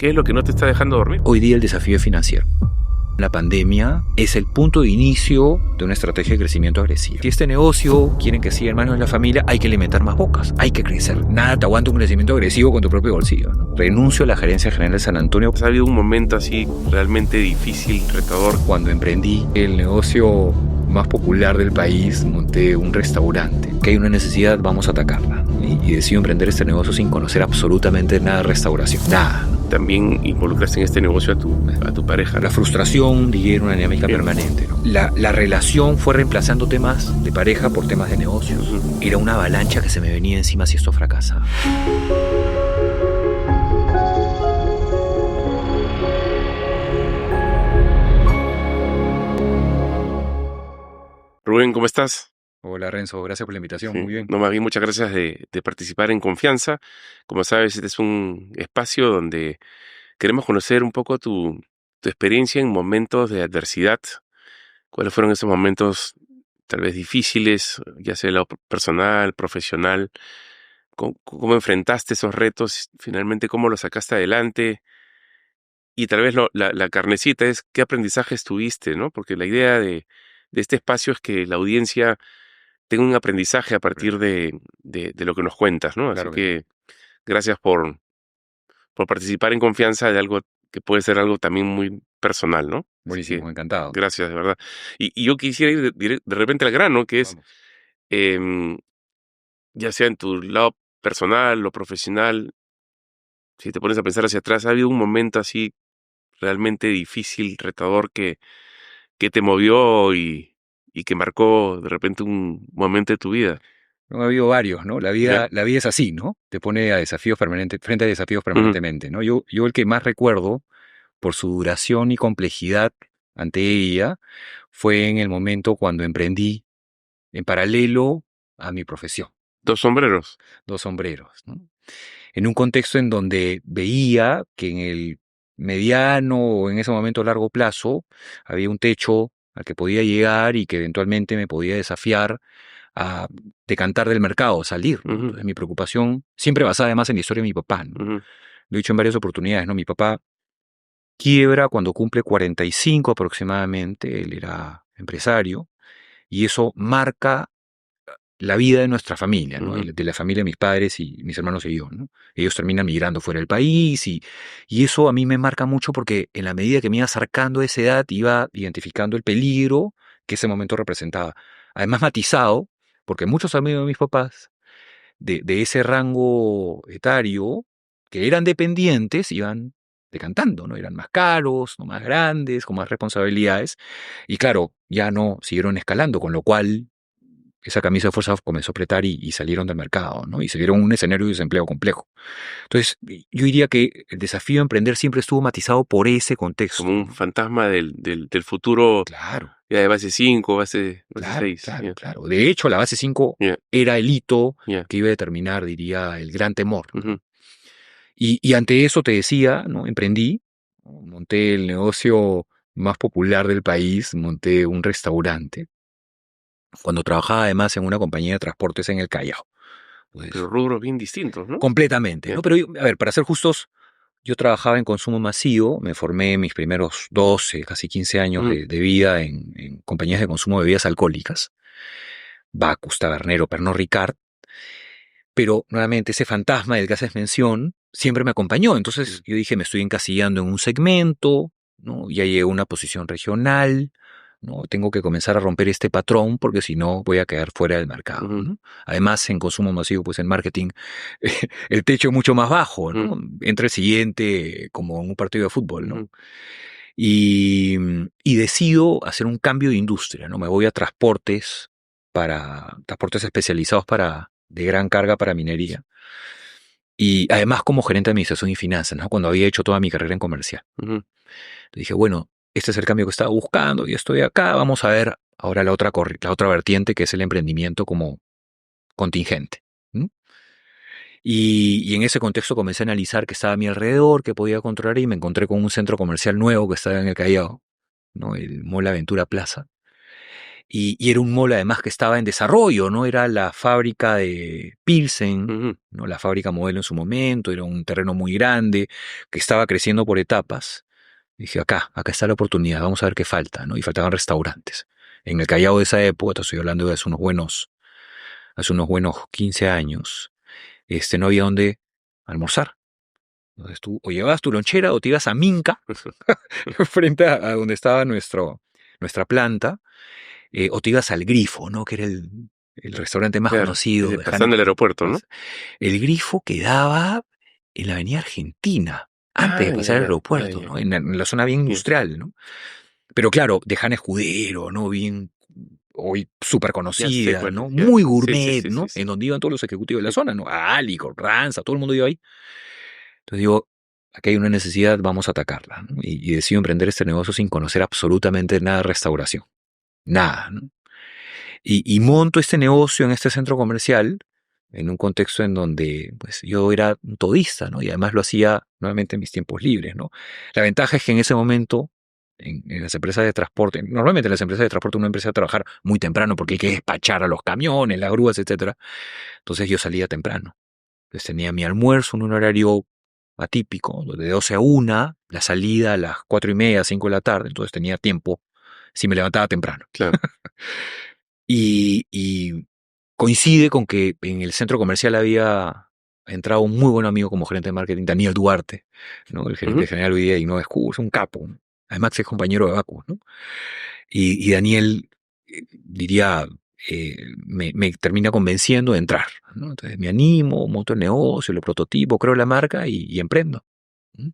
¿Qué es lo que no te está dejando dormir? Hoy día el desafío es financiero. La pandemia es el punto de inicio de una estrategia de crecimiento agresiva. Si este negocio quieren que siga en manos de la familia, hay que alimentar más bocas, hay que crecer. Nada te aguanta un crecimiento agresivo con tu propio bolsillo, ¿no? Renuncio a la gerencia general de San Antonio. ¿Ha habido un momento así realmente difícil, retador? Cuando emprendí el negocio más popular del país, monté un restaurante. Que hay una necesidad, vamos a atacarla. Y decido emprender este negocio sin conocer absolutamente nada de restauración. Nada. También involucraste en este negocio a tu pareja. La frustración, diría, era una dinámica permanente, ¿no? La relación fue reemplazando temas de pareja por temas de negocios. Era una avalancha que se me venía encima si esto fracasaba. Rubén, ¿cómo estás? Hola Renzo, gracias por la invitación, Sí. muy bien. No, más bien, muchas gracias de participar en confianza. Como sabes, este es un espacio donde queremos conocer un poco tu experiencia en momentos de adversidad. ¿Cuáles fueron esos momentos tal vez difíciles, ya sea el lado personal, profesional? ¿Cómo enfrentaste esos retos? Finalmente, ¿cómo los sacaste adelante? Y tal vez la carnecita es qué aprendizajes tuviste, ¿no? Porque la idea de este espacio es que la audiencia tenga un aprendizaje a partir de lo que nos cuentas, ¿no? Así Claro que que gracias por participar en confianza de algo que puede ser algo también muy personal, ¿no? Así que buenísimo, encantado. gracias, de verdad. Y yo quisiera ir de repente al grano, que es, Vamos. em, ya sea en tu lado personal o profesional, si te pones a pensar hacia atrás, ¿ha habido un momento así realmente difícil, retador, que te movió y que marcó de repente un momento de tu vida? No, ha habido varios, ¿no? ¿Ya? La vida es así, ¿no? Te pone a desafíos permanentes, frente a desafíos Ujú, permanentemente, ¿no? Yo el que más recuerdo por su duración y complejidad ante ella fue en el momento cuando emprendí en paralelo a mi profesión, dos sombreros. dos sombreros, ¿no? En un contexto en donde veía que en el mediano o en ese momento largo plazo había un techo al que podía llegar y que eventualmente me podía desafiar a decantar del mercado, salir, ¿no? Ujú, Entonces mi preocupación, siempre basada además en la historia de mi papá, ¿no? ujú, Lo he dicho en varias oportunidades, ¿no? Mi papá quiebra cuando cumple 45 aproximadamente, él era empresario, y eso marca la vida de nuestra familia, ¿no? ujú. De la familia de mis padres y mis hermanos y yo, ¿no? Ellos terminan migrando fuera del país y eso a mí me marca mucho porque en la medida que me iba acercando a esa edad iba identificando el peligro que ese momento representaba. Además matizado, porque muchos amigos de mis papás de ese rango etario que eran dependientes iban decantando, ¿no? Eran más caros, no más grandes, con más responsabilidades y claro, ya no siguieron escalando, con lo cual esa camisa de fuerza comenzó a apretar y salieron del mercado, ¿no? Y se vieron un escenario de desempleo complejo. Entonces, yo diría que el desafío de emprender siempre estuvo matizado por ese Como contexto, un ¿no? fantasma del futuro, Claro, ya de base 5, base claro, 6. claro, Ya, claro. De hecho, la base 5 ya, era el hito ya. que iba a determinar, diría, el gran temor, ¿no? Ujú. Y ante eso te decía, ¿no? Emprendí, ¿no? Monté el negocio más popular del país, monté un restaurante, cuando trabajaba además en una compañía de transportes en el Callao. Pero Pues rubros bien distintos, ¿no? completamente, Ya. ¿no? Pero, a ver, para ser justos, yo trabajaba en consumo masivo, me formé mis primeros 12, casi 15 años Ujú, de vida en compañías de consumo de bebidas alcohólicas, Bacus, Tabernero, Pernod Ricard, pero nuevamente ese fantasma del que haces mención siempre me acompañó. ujú, Entonces yo dije, me estoy encasillando en un segmento, ¿no? Ya llegué a una posición regional, ¿no? Tengo que comenzar a romper este patrón porque si no voy a quedar fuera del mercado, ujú, ¿no? Además, en consumo masivo, pues en marketing, el techo es mucho más bajo, ujú, ¿no? Entra el siguiente como en un partido de fútbol, ¿no? ujú, Y decido hacer un cambio de industria, ¿no? Me voy a transportes especializados de gran carga para minería. Y además como gerente de administración y finanzas, ¿no? Cuando había hecho toda mi carrera en comercial. ujú. Dije, bueno, este es el cambio que estaba buscando y estoy acá, vamos a ver ahora la otra vertiente que es el emprendimiento como contingente. ¿Mm? Y en ese contexto comencé a analizar qué estaba a mi alrededor, qué podía controlar y me encontré con un centro comercial nuevo que estaba en el Callao, ¿no? El Mall Aventura Plaza. y era un mall además que estaba en desarrollo, ¿no? Era la fábrica de Pilsen, Ujú. ¿no? La fábrica modelo en su momento, era un terreno muy grande que estaba creciendo por etapas. Dije, acá está la oportunidad, vamos a ver qué falta, ¿no? Y faltaban restaurantes. En el Callao de esa época, te estoy hablando de hace unos buenos 15 años, no había dónde almorzar. Entonces tú o llevabas tu lonchera o te ibas a Minca, frente a donde estaba nuestra planta, o te ibas al Grifo, ¿no? Que era el restaurante más Claro, conocido de pasando el Hanna. aeropuerto, ¿no? El Grifo quedaba en la avenida Argentina, antes Ah, de ya, pasar el ya, ya, aeropuerto, ya. ¿no? En la zona bien Bien. industrial, ¿no? Pero claro, de Jana Escudero, ¿no? Bien, hoy súper Ya sé conocida, cuál ¿no? es, ya. Muy Sí, sí, gourmet, sí, sí, ¿no? sí. En donde iban todos los ejecutivos de la Sí. zona, ¿no? A Ali, con Ranza, todo el mundo iba ahí. Entonces digo, aquí hay una necesidad, vamos a atacarla, ¿no? Y decido emprender este negocio sin conocer absolutamente nada de restauración. Nada, ¿no? Y monto este negocio en este centro comercial en un contexto en donde pues yo era un todista, ¿no? Y además lo hacía nuevamente en mis tiempos libres, ¿no? La ventaja es que en ese momento, en las empresas de transporte, normalmente en las empresas de transporte uno empieza a trabajar muy temprano porque hay que despachar a los camiones, las grúas, etcétera. Entonces yo salía temprano. Entonces tenía mi almuerzo en un horario atípico, de 12 a 1, la salida a las 4:30, 5 de la tarde, entonces tenía tiempo si me levantaba temprano. Claro. Y coincide con que en el centro comercial había entrado un muy buen amigo como gerente de marketing, Daniel Duarte, ¿no? El gerente Ujú. general hoy día de Innova Schools, un capo, ¿no? Además es compañero de Bacus, ¿no? Y Daniel, diría, me termina convenciendo de entrar, ¿no? Entonces me animo, monto el negocio, lo prototipo, creo la marca y emprendo. ¿No?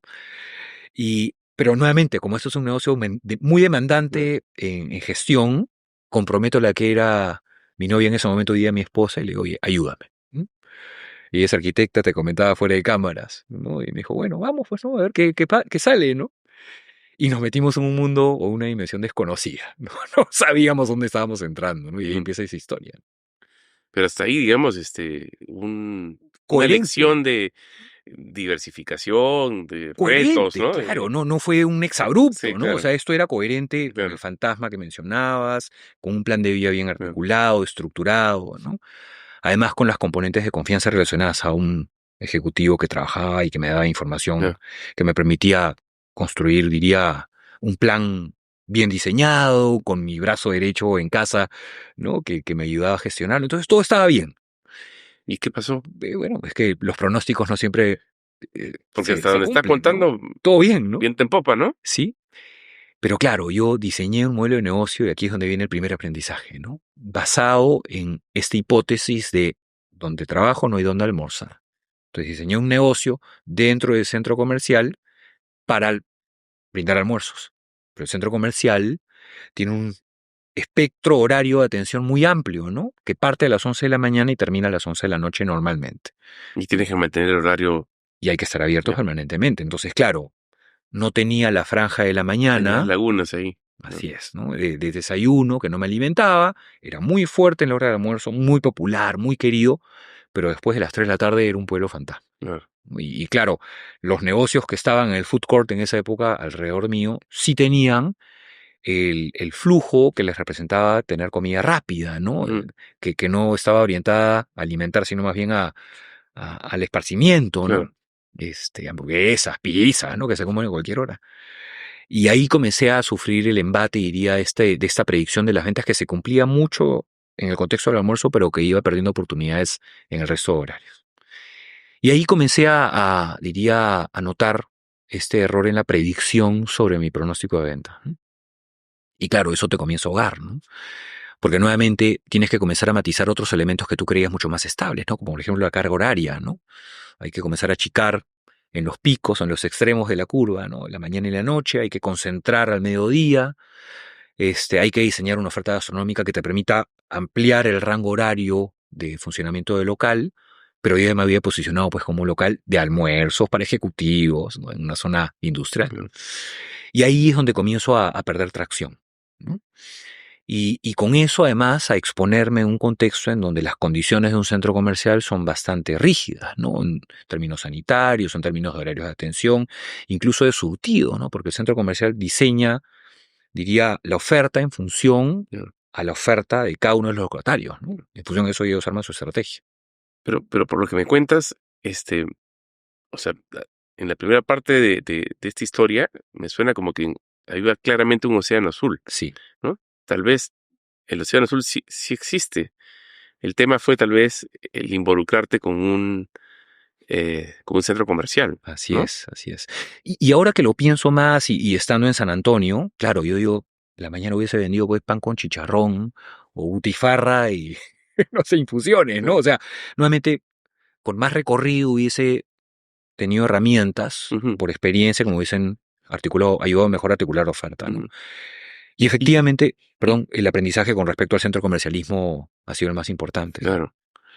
Pero nuevamente, como esto es un negocio muy Claro. demandante en gestión, comprometo a la que era mi novia en ese momento, día mi esposa, y le digo, oye, ayúdame. ¿No? Y es arquitecta, te comentaba fuera de cámaras, ¿no? Y me dijo, bueno, vamos, pues, ¿no? A ver qué sale, ¿no? Y nos metimos en un mundo o una dimensión desconocida, ¿no? No sabíamos dónde estábamos entrando, ¿no? Y ahí Ujú. empieza esa historia. Pero hasta ahí, digamos, una Coherente, lección de diversificación, de retos, coherente, ¿no? claro, no fue un Sí, exabrupto, ¿no? O claro, sea, esto era coherente con el claro, fantasma que mencionabas, con un plan de vida bien claro, articulado, estructurado, ¿no? Además, con las componentes de confianza relacionadas a un ejecutivo que trabajaba y que me daba información claro. que me permitía construir, diría, un plan bien diseñado, con mi brazo derecho en casa, ¿no? Que me ayudaba a gestionarlo. Entonces, todo estaba bien. ¿Y qué pasó? Bueno, es que los pronósticos no siempre Porque hasta se donde está cumplen, ¿no? contando, Todo bien, ¿no? viento en popa, ¿no? Sí. Pero claro, yo diseñé un modelo de negocio y aquí es donde viene el primer aprendizaje, ¿no? Basado en esta hipótesis de donde trabajo no hay donde almorzar. Entonces diseñé un negocio dentro del centro comercial para brindar almuerzos. Pero el centro comercial tiene un espectro horario de atención muy amplio, ¿no? Que parte a las 11 de la mañana y termina a las 11 de la noche normalmente. Y tienes que mantener el horario, Y hay que estar abiertos ya, permanentemente. Entonces, claro, no tenía la franja de la tenías mañana. lagunas ahí, ¿no? Así es, ¿no? De desayuno que no me alimentaba, era muy fuerte en la hora de almuerzo, muy popular, muy querido, pero después de las 3 de la tarde era un pueblo fantasma. Claro, Y claro, los negocios que estaban en el food court en esa época alrededor mío sí tenían el flujo que les representaba tener comida rápida, ¿no? ujú, Que no estaba orientada a alimentar, sino más bien al esparcimiento, ¿no? claro. Hamburguesas, pizzas, ¿no? Que se comen a cualquier hora. Y ahí comencé a sufrir el embate, diría, de esta predicción de las ventas que se cumplía mucho en el contexto del almuerzo, pero que iba perdiendo oportunidades en el resto de horarios. Y ahí comencé diría, a notar este error en la predicción sobre mi pronóstico de venta. ¿No? Y claro, eso te comienza a ahogar, ¿no? Porque nuevamente tienes que comenzar a matizar otros elementos que tú creías mucho más estables, ¿no? Como por ejemplo la carga horaria, ¿no? Hay que comenzar a achicar en los picos, en los extremos de la curva, ¿no? La mañana y la noche, hay que concentrar al mediodía, hay que diseñar una oferta gastronómica que te permita ampliar el rango horario de funcionamiento del local, pero yo ya me había posicionado pues como un local de almuerzos para ejecutivos, ¿no? En una zona industrial. Claro. Y ahí es donde comienzo a perder tracción, ¿no? Y con eso además a exponerme en un contexto en donde las condiciones de un centro comercial son bastante rígidas, ¿no? En términos sanitarios, en términos de horarios de atención, incluso de surtido, ¿no? Porque el centro comercial diseña, diría, la oferta en función Claro. a la oferta de cada uno de los locatarios, ¿no? En función de eso ellos arman su estrategia. Pero por lo que me cuentas, o sea, en la primera parte de esta historia, me suena como que había claramente un océano azul, Sí, ¿no? Tal vez el océano azul sí existe. El tema fue tal vez el involucrarte con un centro comercial, así ¿no? es, así es. Y ahora que lo pienso más y estando en San Antonio, claro, yo digo, la mañana hubiese vendido pues pan con chicharrón o butifarra y no sé, infusiones, ¿no? Claro. O sea, nuevamente, con más recorrido hubiese tenido herramientas Ujú, por experiencia, como dicen, articulado, ayudado a mejor articular la oferta, ¿no? ujú. Y Y, efectivamente, perdón, el aprendizaje con respecto al centro comercialismo ha sido el más importante, ¿no? claro.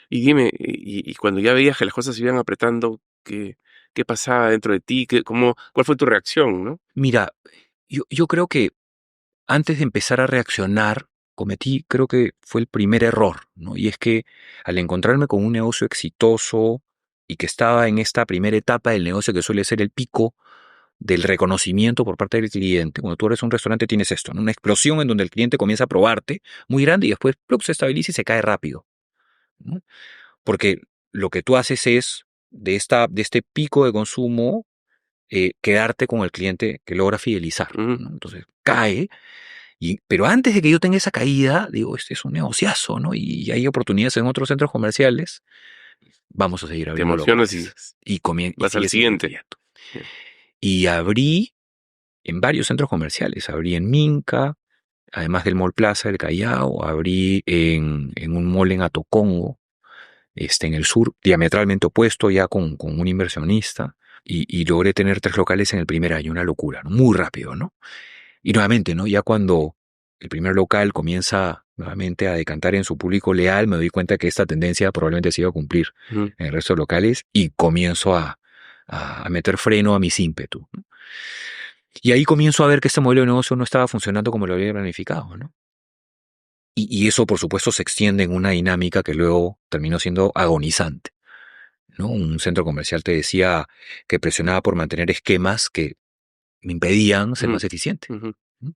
Y dime, y cuando ya veías que las cosas se iban apretando, ¿qué pasaba dentro de ti? ¿Cuál fue tu reacción, no? Mira, yo creo que antes de empezar a reaccionar, cometí, creo que fue el primer error, ¿no? Y es que al encontrarme con un negocio exitoso y que estaba en esta primera etapa del negocio que suele ser el pico del reconocimiento por parte del cliente, cuando tú eres un restaurante tienes esto, ¿no? Una explosión en donde el cliente comienza a probarte muy grande y después ¡plup! Se estabiliza y se cae rápido, ¿no? Porque lo que tú haces es, de este pico de consumo, quedarte con el cliente que logra fidelizar, Ujú, ¿no? Entonces cae, pero antes de que yo tenga esa caída, digo, este es un negociazo, ¿no? Y hay oportunidades en otros centros comerciales, vamos a seguir te abriendo emocionas y locales. Y vas al sigue siguiente. creciendo. Y abrí en varios centros comerciales. Abrí en Minca, además del Mall Plaza del Callao, abrí en un mall en Atocongo, en el sur, diametralmente opuesto, ya con un inversionista, y logré tener 3 locales en el primer año, una locura, ¿no? Muy rápido, ¿no? Y nuevamente, ¿no? Ya cuando el primer local comienza nuevamente a decantar en su público leal, me doy cuenta que esta tendencia probablemente se iba a cumplir Ujú, en el resto de locales y comienzo a meter freno a mis ímpetus, ¿no? Y ahí comienzo a ver que este modelo de negocio no estaba funcionando como lo había planificado, ¿no? Y eso, por supuesto, se extiende en una dinámica que luego terminó siendo agonizante, ¿no? Un centro comercial te decía que presionaba por mantener esquemas que me impedían ser ujú, más eficiente, ujú. ¿no?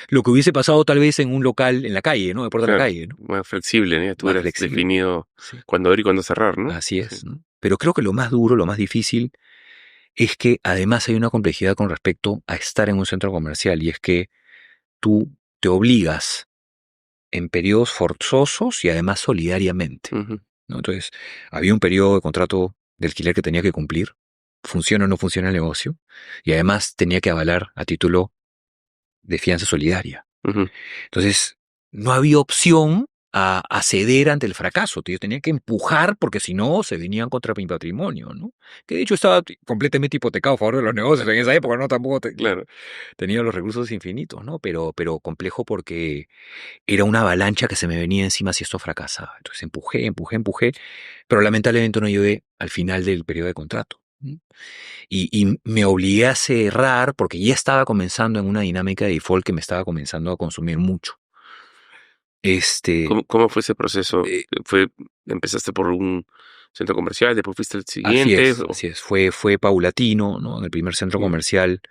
Lo que hubiese pasado tal vez en un local en la calle, ¿no? De puerta a la Claro, calle, ¿no? más flexible, ¿no? Ya tú Más eras flexible. definido Sí. cuándo abrir y cuándo cerrar, ¿no? Así Sí. es, ¿no? Pero creo que lo más duro, lo más difícil, es que además hay una complejidad con respecto a estar en un centro comercial y es que tú te obligas en periodos forzosos y además solidariamente, Ujú, ¿no? Entonces, había un periodo de contrato de alquiler que tenía que cumplir, funciona o no funciona el negocio, y además tenía que avalar a título de fianza solidaria. ujú, Entonces, no había opción a ceder ante el fracaso. Yo tenía que empujar porque si no, se venían contra mi patrimonio, ¿no? Que de hecho estaba completamente hipotecado a favor de los negocios en esa época, ¿no? Tampoco claro. tenía los recursos infinitos, ¿no? Pero complejo porque era una avalancha que se me venía encima si esto fracasaba. Entonces empujé, pero lamentablemente no llegué al final del periodo de contrato, ¿no? Y me obligué a cerrar porque ya estaba comenzando en una dinámica de default que me estaba comenzando a consumir mucho. Este, ¿Cómo fue ese proceso? eh, ¿Empezaste por un centro comercial, después fuiste al siguiente? así es, fue paulatino, ¿no? En el primer centro Ya, comercial,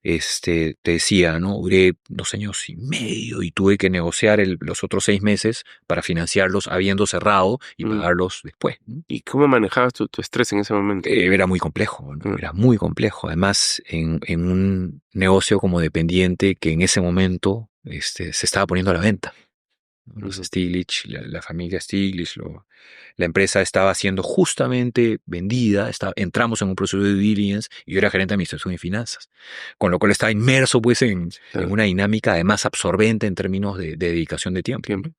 te decía, ¿no? Duré 2 años y medio y tuve que negociar los otros 6 meses para financiarlos habiendo cerrado y mm. pagarlos después, ¿no? ¿Y cómo manejabas tu estrés en ese momento? Era muy complejo, ¿no? Mm, Era muy complejo. Además, en un negocio como dependiente que en ese momento, se estaba poniendo a la venta, ¿no? Los ujú, Stiglitz, la familia Stiglitz, la empresa estaba siendo justamente vendida, entramos en un proceso de due diligence y yo era gerente de administración y finanzas, con lo cual estaba inmerso pues en claro, una dinámica además absorbente en términos de dedicación de tiempo, tiempo. ¿no?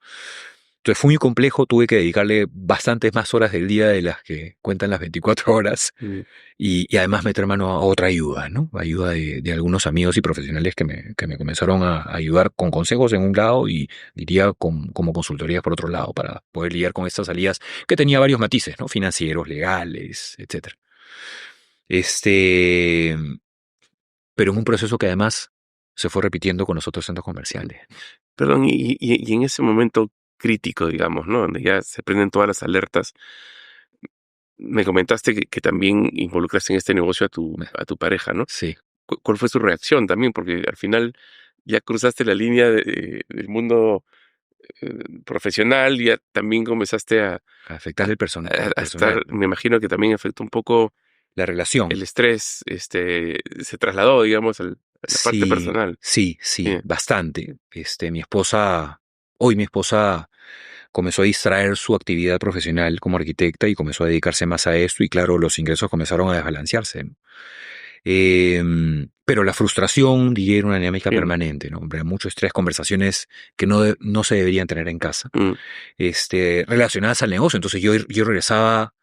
Entonces fue muy complejo, tuve que dedicarle bastantes más horas del día de las que cuentan las 24 horas Mm, y además meter mano a otra ayuda, ¿no? Ayuda de algunos amigos y profesionales que me comenzaron a ayudar con consejos en un lado y diría como consultorías por otro lado para poder lidiar con estas salidas que tenía varios matices, ¿no? Financieros, legales, etcétera. Este, pero en un proceso que además se fue repitiendo con los otros centros mm. comerciales. Perdón, y en ese momento crítico, digamos, ¿no? Donde ya se prenden todas las alertas, me comentaste que también involucraste en este negocio a tu pareja, ¿no? Sí. ¿Cuál fue su reacción también? Porque al final ya cruzaste la línea del mundo profesional, ya también comenzaste A afectar a estar, personal, ¿no? me imagino que también afectó un poco La relación. el estrés, se trasladó, digamos, a la parte Sí, personal. sí, sí, Sí, bastante. Hoy mi esposa comenzó a distraer su actividad profesional como arquitecta y comenzó a dedicarse más a esto y claro, los ingresos comenzaron a desbalancearse, ¿no? Pero la frustración, diría, era una dinámica sí, permanente, ¿no? Hombre, mucho estrés, conversaciones que no se deberían tener en casa, mm, relacionadas al negocio. Entonces yo regresaba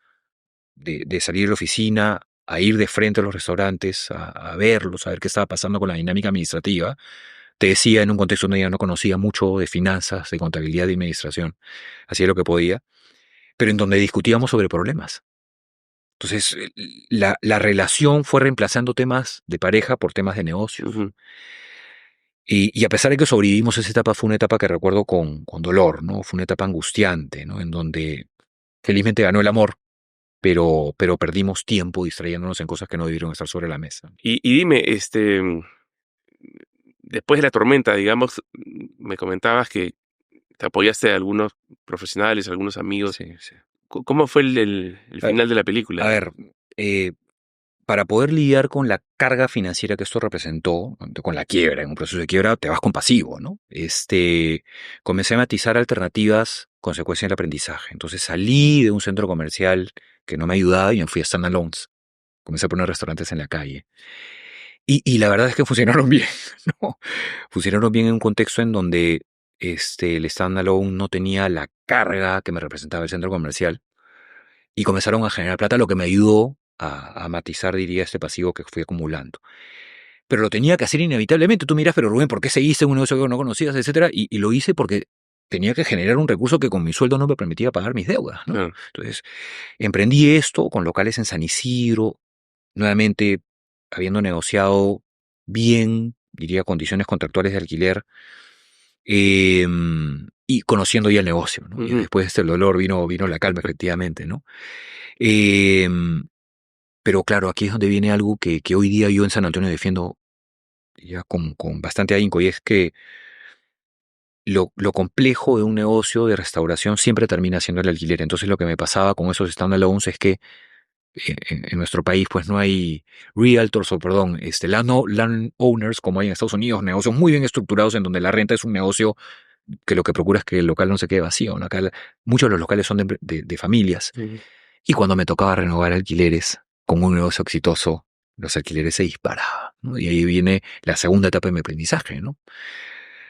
de salir de la oficina a ir de frente a los restaurantes, a verlos, a ver qué estaba pasando con la dinámica administrativa. Te decía en un contexto donde ya no conocía mucho de finanzas, de contabilidad, de administración. Hacía lo que podía, pero en donde discutíamos sobre problemas. Entonces, la relación fue reemplazando temas de pareja por temas de negocios. ujú. Y a pesar de que sobrevivimos esa etapa, fue una etapa que recuerdo con dolor, ¿no? Fue una etapa angustiante, ¿no? En donde felizmente ganó el amor, pero perdimos tiempo distrayéndonos en cosas que no debieron estar sobre la mesa. Y dime, después de la tormenta, digamos, me comentabas que te apoyaste de algunos profesionales, algunos amigos. Sí, sí. ¿Cómo fue el A, final de la a película? ver, eh, para poder lidiar con la carga financiera que esto representó, con la quiebra, en un proceso de quiebra te vas compasivo, ¿no? Comencé a matizar alternativas, consecuencia del aprendizaje. Entonces salí de un centro comercial que no me ayudaba y me fui a standalones. Comencé a poner restaurantes en la calle. Y la verdad es que funcionaron bien, ¿no? Funcionaron bien en un contexto en donde el standalone no tenía la carga que me representaba el centro comercial y comenzaron a generar plata, lo que me ayudó a matizar, diría, este pasivo que fui acumulando. Pero lo tenía que hacer inevitablemente. Tú miras, pero Rubén, ¿por qué seguiste un negocio que no conocías, etcétera? Y lo hice porque tenía que generar un recurso que con mi sueldo no me permitía pagar mis deudas, ¿no? Claro. Entonces, emprendí esto con locales en San Isidro, nuevamente habiendo negociado bien, diría, condiciones contractuales de alquiler, y conociendo ya el negocio, ¿no? Y Ujú. después de este dolor vino la calma, efectivamente, ¿no? Em, pero claro, aquí es donde viene algo que hoy día yo en San Antonio defiendo ya con bastante ahínco, y es que lo complejo de un negocio de restauración siempre termina siendo el alquiler. Entonces lo que me pasaba con esos standalones es que en nuestro país pues no hay realtors o perdón, landowners como hay en Estados Unidos, negocios muy bien estructurados en donde la renta es un negocio que lo que procura es que el local no se quede vacío, ¿no? Acá muchos de los locales son de familias. Ujú. Y cuando me tocaba renovar alquileres con un negocio exitoso, los alquileres se disparaban, ¿no? Y ahí viene la segunda etapa de mi aprendizaje, ¿no?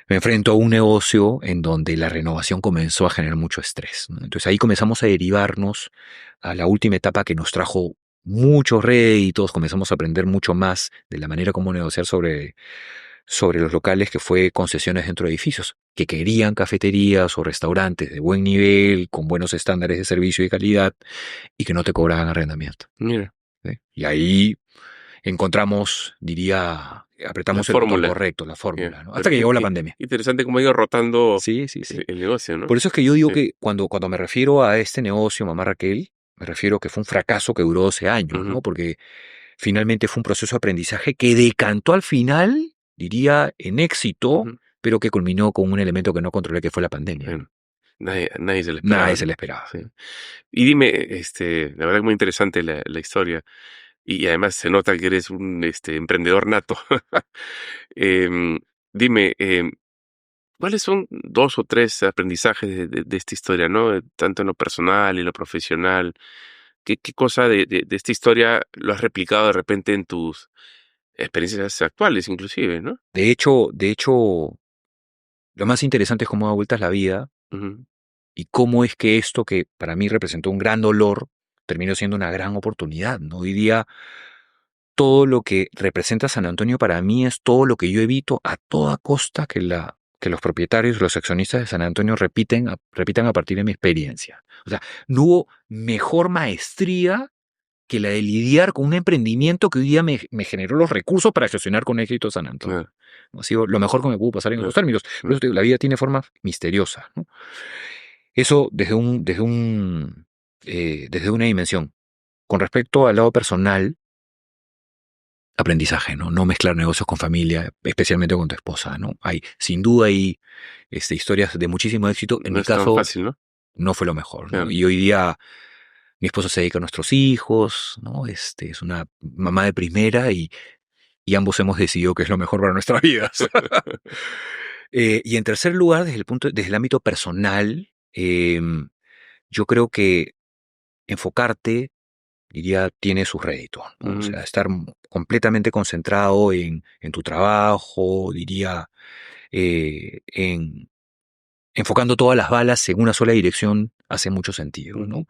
Me enfrento a un negocio en donde la renovación comenzó a generar mucho estrés, ¿no? Entonces ahí comenzamos a derivarnos a la última etapa que nos trajo muchos réditos, comenzamos a aprender mucho más de la manera como negociar sobre los locales, que fue concesiones dentro de edificios, que querían cafeterías o restaurantes de buen nivel, con buenos estándares de servicio y calidad, y que no te cobraban arrendamiento, Mira, ¿sí? Y ahí encontramos, diría, la apretamos el botón fórmula. correcto, la Ya, fórmula, ¿no? Hasta pero que llegó la pandemia. interesante cómo ha ido rotando Sí, sí, sí. el negocio, ¿no? Por eso es que yo digo Sí. que cuando me refiero a este negocio, Mamá Raquel, me refiero que fue un fracaso que duró 12 años, Ujú, ¿no? Porque finalmente fue un proceso de aprendizaje que decantó al final, diría, en éxito, ujú. pero que culminó con un elemento que no controlé, que fue la pandemia, ¿no? Bueno, nadie se lo esperaba, Nadie se ¿no? le esperaba. Sí. Y dime, la verdad muy interesante la historia. Y además se nota que eres un emprendedor nato. Em, Dime, ¿cuáles son 2 o 3 aprendizajes de esta historia, no? Tanto en lo personal y lo profesional. ¿Qué cosa de esta historia lo has replicado de repente en tus experiencias actuales, inclusive, no? De hecho, lo más interesante es cómo da vueltas la vida Ujú, y cómo es que esto que para mí representó un gran dolor terminó siendo una gran oportunidad, ¿no? Hoy día todo lo que representa San Antonio para mí es todo lo que yo evito a toda costa que los propietarios, los accionistas de San Antonio repitan a partir de mi experiencia. O sea, no hubo mejor maestría que la de lidiar con un emprendimiento que hoy día me generó los recursos para gestionar con éxito San Antonio. claro, ¿No? Ha sido lo mejor que me pudo pasar en esos claro, términos. Por mm, eso te digo, la vida tiene formas misteriosas, ¿no? Eso desde una dimensión. Con respecto al lado personal, aprendizaje, ¿no? No mezclar negocios con familia, especialmente con tu esposa, ¿no? Sin duda hay historias de muchísimo éxito. En No mi es tan caso, fácil, ¿no? no fue lo mejor, ¿no? Claro. Y hoy día mi esposa se dedica a nuestros hijos, ¿no? Es una mamá de primera y ambos hemos decidido que es lo mejor para nuestras vidas. Y en tercer lugar, desde el ámbito personal, yo creo que enfocarte, diría, tiene sus réditos, ¿no? O Ujú, sea, estar completamente concentrado en tu trabajo, diría, en enfocando todas las balas en una sola dirección hace mucho sentido, ujú, ¿no?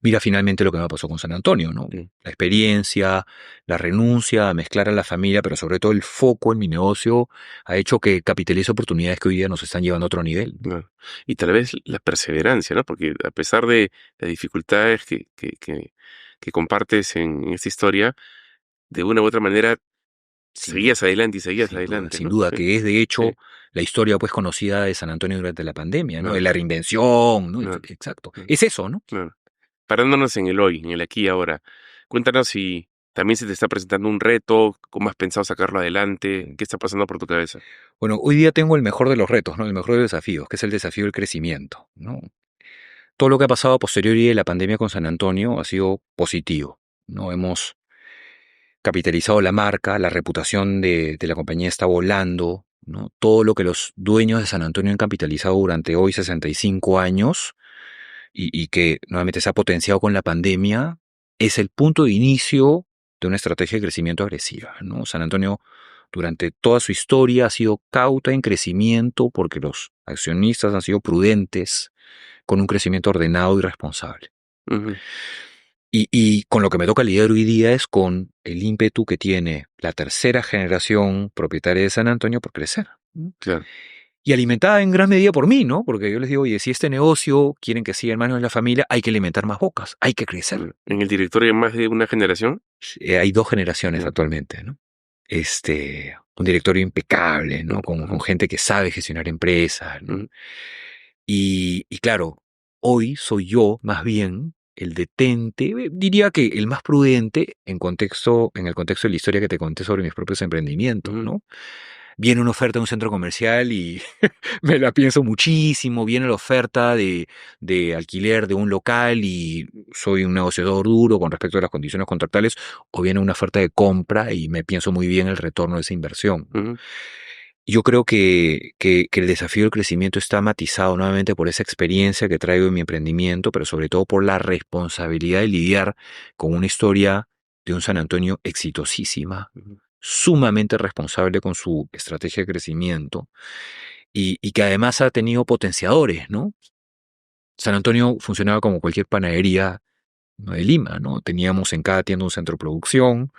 Mira finalmente lo que me pasó con San Antonio, ¿no? sí, La experiencia, la renuncia a mezclar a la familia, pero sobre todo el foco en mi negocio ha hecho que capitalice oportunidades que hoy día nos están llevando a otro nivel, ¿no? claro. Y tal vez la perseverancia, ¿no? Porque a pesar de las dificultades que compartes en esta historia, de una u otra manera Sin seguías duda, adelante y seguías adelante, sin ¿no? duda, Sí, que es de sí, hecho la historia pues conocida de San Antonio durante la pandemia, ¿no? De claro, la reinvención, ¿no? claro, Exacto. claro, Es eso, ¿no? claro. Parándonos en el hoy, en el aquí y ahora, cuéntanos si también se te está presentando un reto, cómo has pensado sacarlo adelante, qué está pasando por tu cabeza. Bueno, hoy día tengo el mejor de los retos, ¿no? El mejor de los desafíos, que es el desafío del crecimiento, ¿no? Todo lo que ha pasado a posteriori de la pandemia con San Antonio ha sido positivo, ¿no? Hemos capitalizado la marca, la reputación de la compañía está volando, ¿no? Todo lo que los dueños de San Antonio han capitalizado durante hoy 65 años y que nuevamente se ha potenciado con la pandemia, es el punto de inicio de una estrategia de crecimiento agresiva, ¿no? San Antonio durante toda su historia ha sido cauta en crecimiento porque los accionistas han sido prudentes, con un crecimiento ordenado y responsable. Ujú, Y con lo que me toca lidiar hoy día es con el ímpetu que tiene la tercera generación propietaria de San Antonio por crecer, ¿no? claro. Y alimentada en gran medida por mí, ¿no? Porque yo les digo, oye, si este negocio quieren que siga en manos de la familia, hay que alimentar más bocas, hay que crecer. En el directorio hay más de una generación. Hay dos generaciones Ya, actualmente, ¿no? Un directorio impecable, ¿no? Con ujú, gente que sabe gestionar empresas, ¿no? ujú, Y claro, hoy soy yo más bien el detente, diría que el más prudente en el contexto de la historia que te conté sobre mis propios emprendimientos, ujú, ¿no? Viene una oferta de un centro comercial y me la pienso muchísimo, viene la oferta de alquiler de un local y soy un negociador duro con respecto a las condiciones contractuales, o viene una oferta de compra y me pienso muy bien el retorno de esa inversión, ¿no? ujú, Yo creo que el desafío del crecimiento está matizado nuevamente por esa experiencia que traigo en mi emprendimiento, pero sobre todo por la responsabilidad de lidiar con una historia de un San Antonio exitosísima, ujú, sumamente responsable con su estrategia de crecimiento y que además ha tenido potenciadores, ¿no? San Antonio funcionaba como cualquier panadería, ¿no?, de Lima, ¿no? Teníamos en cada tienda un centro de producción.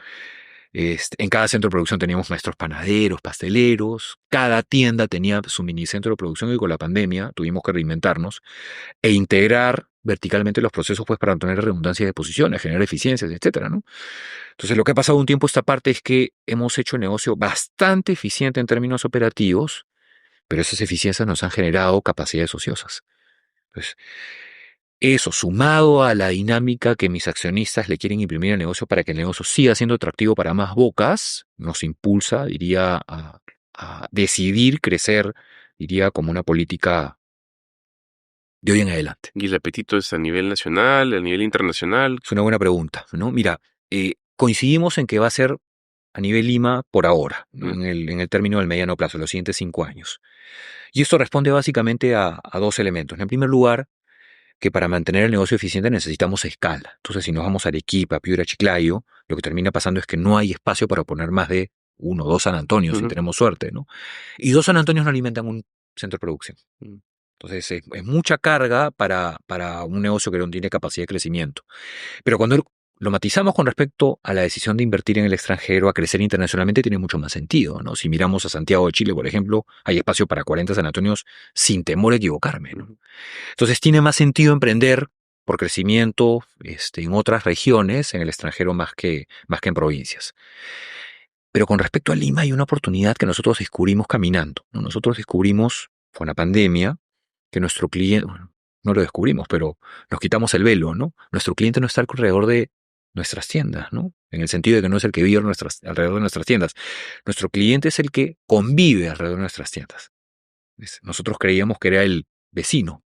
En cada centro de producción teníamos maestros panaderos, pasteleros, cada tienda tenía su mini centro de producción y con la pandemia tuvimos que reinventarnos e integrar verticalmente los procesos pues para no tener redundancia de posiciones, generar eficiencias, etcétera, ¿no? Entonces lo que ha pasado un tiempo esta parte es que hemos hecho el negocio bastante eficiente en términos operativos, pero esas eficiencias nos han generado capacidades ociosas. Entonces, eso, sumado a la dinámica que mis accionistas le quieren imprimir al negocio para que el negocio siga siendo atractivo para más bocas, nos impulsa, diría, a decidir crecer, diría, como una política de hoy en adelante. ¿Y el apetito es a nivel nacional, a nivel internacional? Es una buena pregunta, ¿no? Mira, coincidimos en que va a ser a nivel Lima por ahora, ¿no? Ya, En el término del mediano plazo, los siguientes 5 años. Y esto responde básicamente a dos elementos. En primer lugar, que para mantener el negocio eficiente necesitamos escala. Entonces, si nos vamos a Arequipa, Piura, Chiclayo, lo que termina pasando es que no hay espacio para poner más de uno o dos San Antonios, si ujú, tenemos suerte, ¿no? Y dos San Antonios no alimentan un centro de producción. mm, Entonces, es mucha carga para un negocio que no tiene capacidad de crecimiento. Pero cuando lo matizamos con respecto a la decisión de invertir en el extranjero, a crecer internacionalmente, tiene mucho más sentido, ¿no? Si miramos a Santiago de Chile, por ejemplo, hay espacio para 40 San Antonios sin temor a equivocarme, ¿no? ujú, Entonces tiene más sentido emprender por crecimiento en otras regiones, en el extranjero más que en provincias. Pero con respecto a Lima hay una oportunidad que nosotros descubrimos caminando, ¿no? Nosotros descubrimos con la pandemia que nuestro cliente, bueno, no lo descubrimos, pero nos quitamos el velo, ¿no? Nuestro cliente no está alrededor de nuestras tiendas, ¿no? En el sentido de que no es el que vive alrededor de nuestras tiendas. Nuestro cliente es el que convive alrededor de nuestras tiendas. Nosotros creíamos que era el vecino,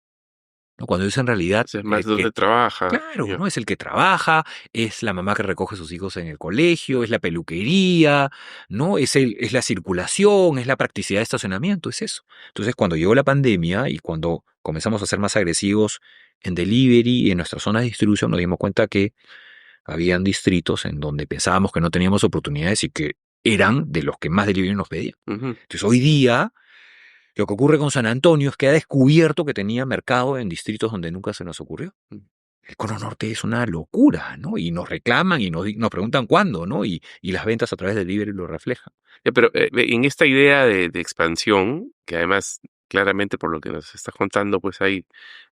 ¿no? Cuando es en realidad O sea, es más el que, donde trabaja. claro, Ya. ¿no? Es el que trabaja, es la mamá que recoge a sus hijos en el colegio, es la peluquería, ¿no? Es la circulación, es la practicidad de estacionamiento, es eso. Entonces, cuando llegó la pandemia y cuando comenzamos a ser más agresivos en delivery y en nuestras zonas de distribución, nos dimos cuenta que habían distritos en donde pensábamos que no teníamos oportunidades y que eran de los que más delivery nos pedían. Ujú. Entonces, hoy día lo que ocurre con San Antonio es que ha descubierto que tenía mercado en distritos donde nunca se nos ocurrió. El Cono Norte es una locura, ¿no? Y nos reclaman y nos preguntan cuándo, ¿no? Y las ventas a través del delivery lo reflejan. Ya, pero en esta idea de expansión, que además claramente por lo que nos estás contando, pues hay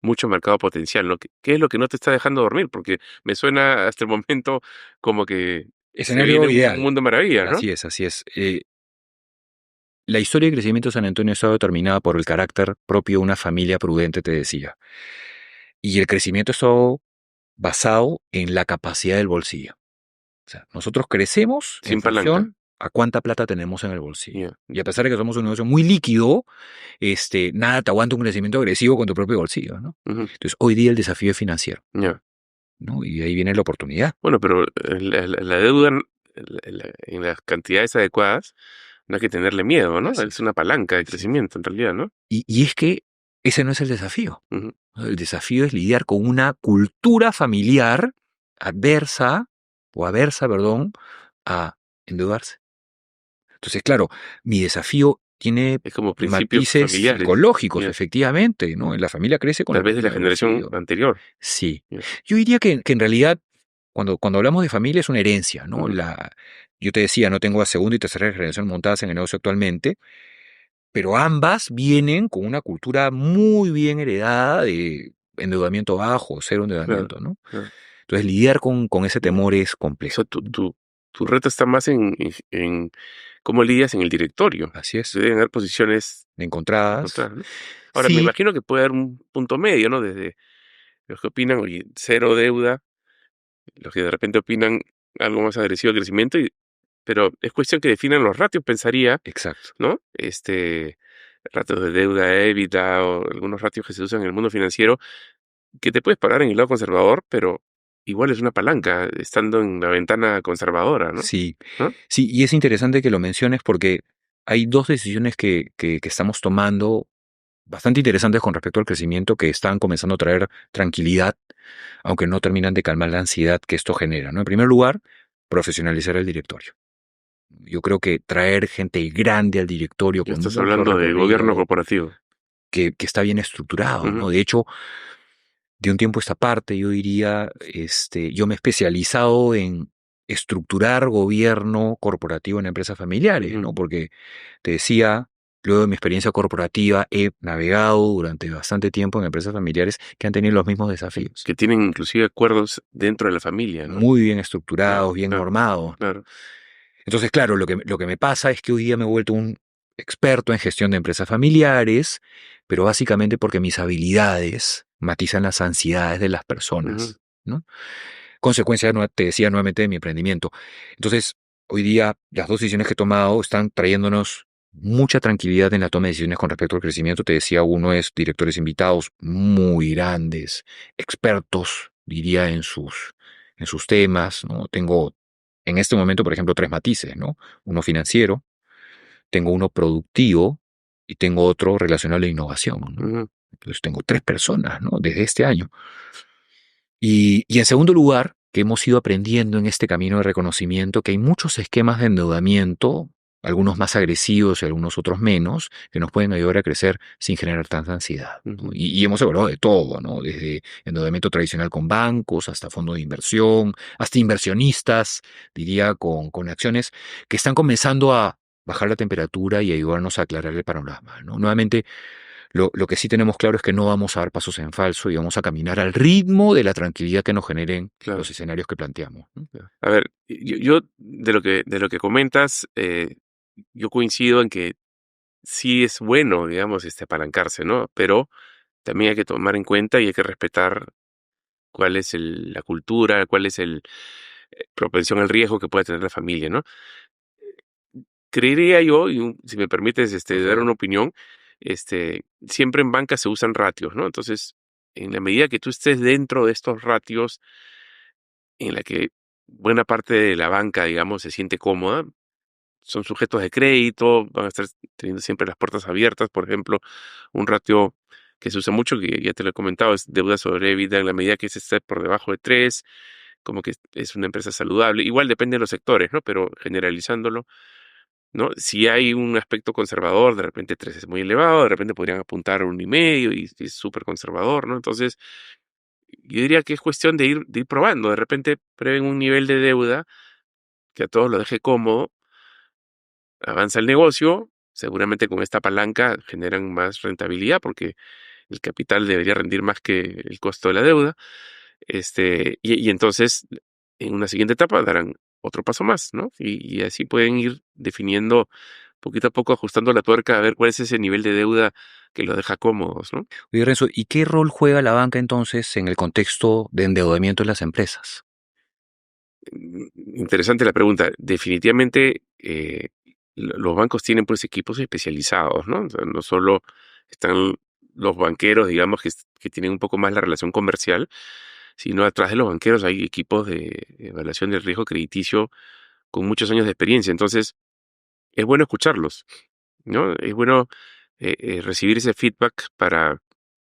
mucho mercado potencial, ¿no? ¿Qué es lo que no te está dejando dormir? Porque me suena hasta el momento como que se Escenario viene un ideal. mundo maravilla, ¿no? Así es, así es. La historia de crecimiento de San Antonio ha estado determinada por el carácter propio de una familia prudente, te decía. Y el crecimiento ha estado basado en la capacidad del bolsillo. O sea, nosotros crecemos en Sin palanca. función a cuánta plata tenemos en el bolsillo. Ya. Y a pesar de que somos un negocio muy líquido, nada te aguanta un crecimiento agresivo con tu propio bolsillo, ¿no? Ujú. Entonces, hoy día el desafío es financiero, Ya. ¿no? Y ahí viene la oportunidad. Bueno, pero la deuda en las cantidades adecuadas no hay que tenerle miedo, ¿no? Así Es es, una palanca de así es. crecimiento en realidad, ¿no? Y es que ese no es el desafío. Ujú. ¿No? El desafío es lidiar con una cultura familiar adversa, o aversa, perdón, a endeudarse. Entonces, claro, mi desafío tiene Es como principios matices familiares. psicológicos, Ya. efectivamente, ¿no? La familia crece con Tal la vez de la pérdida del generación bolsillo. anterior. Sí. Ya. Yo diría que en realidad, cuando hablamos de familia, es una herencia, ¿no? Ujú. Yo te decía, no tengo a segunda y tercera generación montadas en el negocio actualmente, pero ambas vienen con una cultura muy bien heredada de endeudamiento bajo, cero Claro, endeudamiento, ¿no? claro. Entonces, lidiar con ese Ya. temor es O sea, complejo, ¿no? tu reto está más en cómo lidias en el directorio. Así es. Deben haber posiciones Encontradas. encontradas, ¿no? Ahora, me Sí, imagino que puede haber un punto medio, ¿no? Desde los que opinan, oye, cero deuda, los que de repente opinan algo más agresivo de crecimiento, pero es cuestión que definan los ratios, pensaría, exacto. ¿no? Ratios de deuda, EBITDA o algunos ratios que se usan en el mundo financiero, que te puedes parar en el lado conservador, pero igual es una palanca estando en la ventana conservadora, ¿no? Sí, ¿No? sí, y es interesante que lo menciones porque hay dos decisiones que estamos tomando bastante interesantes con respecto al crecimiento que están comenzando a traer tranquilidad, aunque no terminan de calmar la ansiedad que esto genera, ¿no? En primer lugar, profesionalizar el directorio. Yo creo que traer gente grande al directorio Ya con estás mucho hablando de gobierno recorrido, corporativo. que está bien estructurado, Ujú, ¿no? De hecho, de un tiempo a esta parte, yo diría, yo me he especializado en estructurar gobierno corporativo en empresas familiares, ujú. ¿no? Porque te decía, luego de mi experiencia corporativa, he navegado durante bastante tiempo en empresas familiares que han tenido los mismos desafíos. Que tienen inclusive acuerdos dentro de la familia, ¿no? Muy bien Claro, estructurados, bien claro, normados, ¿no? claro. Entonces, claro, lo que me pasa es que hoy día me he vuelto un experto en gestión de empresas familiares, pero básicamente porque mis habilidades matizan las ansiedades de las Ujú. personas, ¿no? Consecuencia, te decía nuevamente, de mi emprendimiento. Entonces, hoy día las dos decisiones que he tomado están trayéndonos mucha tranquilidad en la toma de decisiones con respecto al crecimiento. Te decía, uno es directores invitados muy grandes, expertos, diría, en sus temas, ¿no? Tengo en este momento, por ejemplo, tres matices, ¿no? Uno financiero, tengo uno productivo y tengo otro relacionado a la innovación, ¿no? Ujú. Entonces tengo tres personas, ¿no? Desde este año. Y en segundo lugar, que hemos ido aprendiendo en este camino de reconocimiento que hay muchos esquemas de endeudamiento, algunos más agresivos y algunos otros menos, que nos pueden ayudar a crecer sin generar tanta ansiedad, ¿no? Ujú. Y hemos hablado de todo, ¿no? Desde endeudamiento tradicional con bancos, hasta fondos de inversión, hasta inversionistas, diría, con acciones que están comenzando a bajar la temperatura y ayudarnos a aclarar el panorama, ¿no? Nuevamente, lo que sí tenemos claro es que no vamos a dar pasos en falso y vamos a caminar al ritmo de la tranquilidad que nos generen Claro, los escenarios que planteamos, ¿no? claro. A ver, yo de lo que comentas, yo coincido en que sí es bueno, digamos, apalancarse, ¿no? Pero también hay que tomar en cuenta y hay que respetar cuál es la cultura, cuál es propensión al riesgo que pueda tener la familia, ¿no? Creería yo, y si me permites Por dar favor. una opinión, siempre en banca se usan ratios, ¿no? Entonces, en la medida que tú estés dentro de estos ratios, en la que buena parte de la banca, digamos, se siente cómoda, son sujetos de crédito, van a estar teniendo siempre las puertas abiertas. Por ejemplo, un ratio que se usa mucho, que ya te lo he comentado, es deuda sobre EBITDA en la medida que se esté por debajo de 3, como que es una empresa saludable. Igual depende de los sectores, ¿no? Pero generalizándolo, ¿no? Si hay un aspecto conservador, de repente 3 es muy elevado, de repente podrían apuntar a 1,5 y es súper conservador, ¿no? Entonces, yo diría que es cuestión de ir probando. De repente prevén un nivel de deuda que a todos lo deje cómodo, avanza el negocio, seguramente con esta palanca generan más rentabilidad porque el capital debería rendir más que el costo de la deuda. Y entonces en una siguiente etapa darán otro paso más, ¿no? Y así pueden ir definiendo poquito a poco, ajustando la tuerca a ver cuál es ese nivel de deuda que los deja cómodos, ¿no? Oye, Renzo, ¿y qué rol juega la banca entonces en el contexto de endeudamiento de las empresas? Interesante la pregunta. Definitivamente, los bancos tienen pues equipos especializados, ¿no? O sea, no solo están los banqueros, digamos, que tienen un poco más la relación comercial, sino atrás de los banqueros hay equipos de evaluación del riesgo crediticio con muchos años de experiencia. Entonces, es bueno escucharlos, ¿no? Es bueno recibir ese feedback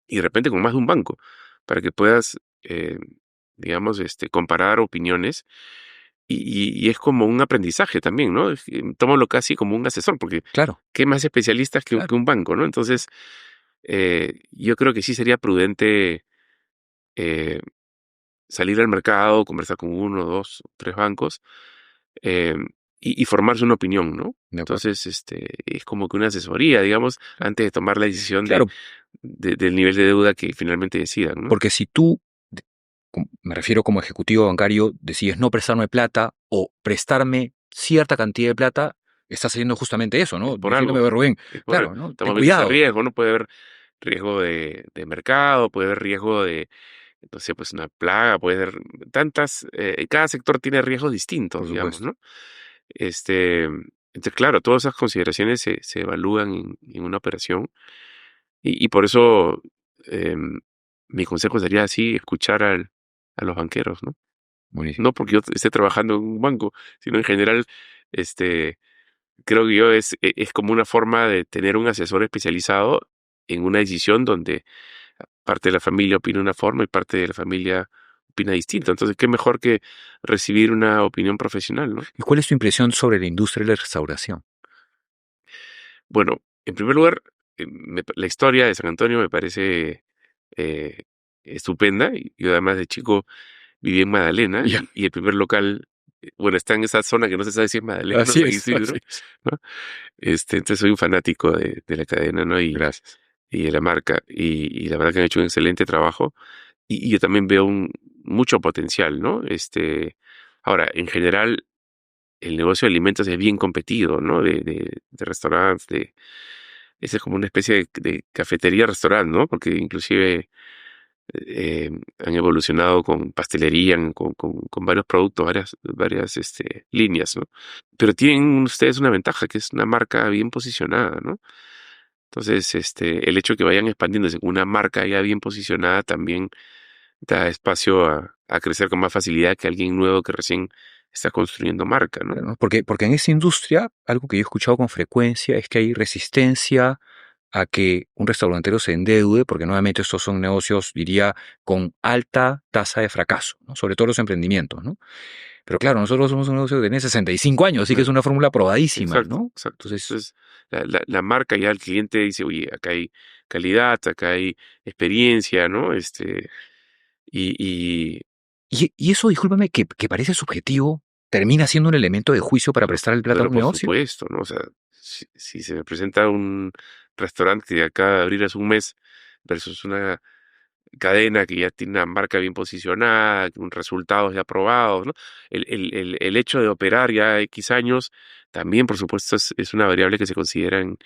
y de repente con más de un banco, para que puedas, digamos, comparar opiniones y es como un aprendizaje también, ¿no? Tómalo casi como un asesor, porque Claro, ¿qué más especialistas que claro, un banco, no? Entonces, yo creo que sí sería prudente eh, salir al mercado, conversar con uno, dos, tres bancos eh, y formarse una opinión, ¿no? de acuerdo. Entonces, es como que una asesoría, digamos, antes de tomar la decisión Claro, del nivel de deuda que finalmente decidan, ¿no? porque si tú, me refiero como ejecutivo bancario, decides no prestarme plata o prestarme cierta cantidad de plata, estás haciendo justamente eso, Es ¿no? por Diciéndome, algo, "Oye, Rubén, es por claro, ¿no? Ten estamos viendo ese cuidado, riesgo, ¿no? Puede haber riesgo de mercado, puede haber riesgo de, no sé, pues una plaga, puede haber cada sector tiene riesgos por distintos, digamos, supuesto. ¿no? Este, entonces, claro, todas esas consideraciones se evalúan en una operación y por eso mi consejo sería así, escuchar a los banqueros, ¿no? Buenísimo. No porque yo esté trabajando en un banco, sino en general, este, creo que es como una forma de tener un asesor especializado en una decisión donde parte de la familia opina una forma y parte de la familia opina distinto. Entonces, qué mejor que recibir una opinión profesional, ¿no? ¿Y cuál es tu impresión sobre la industria de la restauración? Bueno, en primer lugar, la historia de San Antonio me parece eh, estupenda. Y yo además de chico viví en Magdalena Ya, y el primer local, bueno, está en esa zona que no se sabe si es Magdalena o así San es, Isidro, así es. ¿no? Entonces soy un fanático de la cadena, ¿no? Gracias. Y de la marca. Y la verdad que han hecho un excelente trabajo. Y yo también veo mucho potencial, ¿no? Ahora, en general, el negocio de alimentos es bien competido, ¿no? De restaurantes, esa es como una especie de cafetería-restaurante, ¿no? Porque inclusive han evolucionado con pastelería, con varios productos, varias líneas, ¿no? Pero tienen ustedes una ventaja, que es una marca bien posicionada, ¿no? Entonces, el hecho de que vayan expandiéndose con una marca ya bien posicionada también da espacio a crecer con más facilidad que alguien nuevo que recién está construyendo marca, ¿no? Claro, porque en esa industria, algo que yo he escuchado con frecuencia es que hay resistencia a que un restaurantero se endeude, porque nuevamente estos son negocios, diría, con alta tasa de fracaso, ¿no? Sobre todo los emprendimientos, ¿no? Pero claro, nosotros somos un negocio que tiene 65 años, así que es Claro, una fórmula probadísima, exacto, ¿no? exacto. Entonces, Entonces, la marca ya el cliente dice, oye, acá hay calidad, acá hay experiencia, ¿no? Y y eso, discúlpame, que parece subjetivo, termina siendo un elemento de juicio para prestar el plata a pero un por negocio. supuesto, ¿no? O sea, si se me presenta un restaurante que acaba de abrir hace un mes versus una cadena que ya tiene una marca bien posicionada, con resultados ya probados, ¿no? El hecho de operar ya X años también, por supuesto, es una variable que se considera en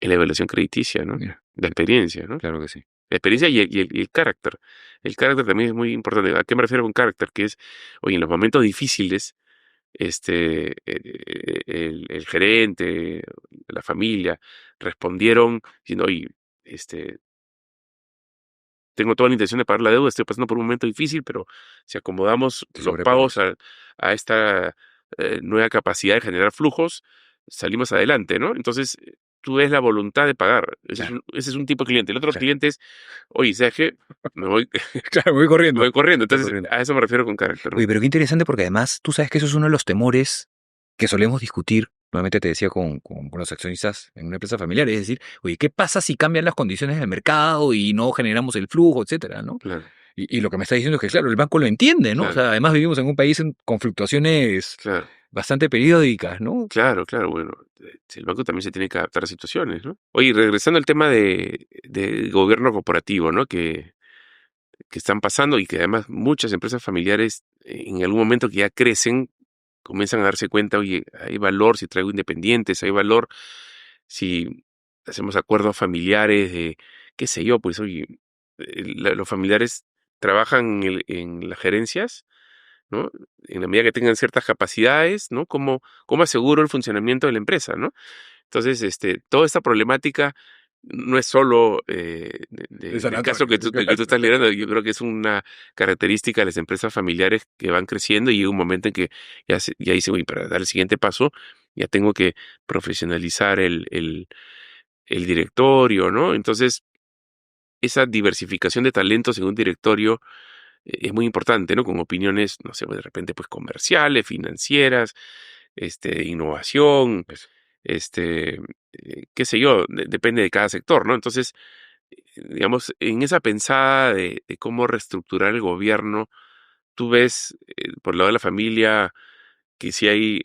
la evaluación crediticia, ¿no? Mira, La experiencia, ¿no? claro que sí. La experiencia y el carácter. El carácter también es muy importante. ¿A qué me refiero con carácter? Que es, oye, en los momentos difíciles, el gerente, la familia, respondieron diciendo, oye, este, tengo toda la intención de pagar la deuda, estoy pasando por un momento difícil, pero si acomodamos Se los sobrepone pagos eso. a esta nueva capacidad de generar flujos, salimos adelante, ¿no? Entonces, tú ves la voluntad de pagar. Claro, Ese es un tipo de cliente. El otro claro. cliente es, oye, ¿sabes qué? Me voy, Claro, voy me corriendo. voy corriendo. Voy Entonces, corriendo. a eso me refiero con carácter, Oye, ¿no? pero qué interesante porque además tú sabes que eso es uno de los temores que solemos discutir, nuevamente te decía con los accionistas en una empresa familiar, es decir, oye, ¿qué pasa si cambian las condiciones del mercado y no generamos el flujo, etcétera, ¿no? Claro, Y lo que me está diciendo es que, claro, el banco lo entiende, ¿no? O claro, sea, además vivimos en un país con fluctuaciones claro. bastante periódicas, ¿no? Claro, claro, bueno, el banco también se tiene que adaptar a situaciones, ¿no? Oye, regresando al tema de gobierno corporativo, ¿no? Que están pasando y que además muchas empresas familiares en algún momento que ya crecen comienzan a darse cuenta, oye, hay valor si traigo independientes, hay valor si hacemos acuerdos familiares de, qué sé yo, pues oye, los familiares trabajan en las gerencias, ¿no? En la medida que tengan ciertas capacidades, ¿no? ¿Cómo aseguro el funcionamiento de la empresa, ¿no? Entonces, toda esta problemática no es solo De San del caso Antonio. que tú estás liderando. Yo creo que es una característica de las empresas familiares que van creciendo y llega un momento en que ya dicen, uy, para dar el siguiente paso, ya tengo que profesionalizar el directorio, ¿no? Entonces, esa diversificación de talentos en un directorio es muy importante, ¿no? Con opiniones, no sé, de repente, pues comerciales, financieras, innovación, Eso. este, qué sé yo, depende de cada sector, ¿no? Entonces, digamos, en esa pensada de cómo reestructurar el gobierno, tú ves, por el lado de la familia, que si hay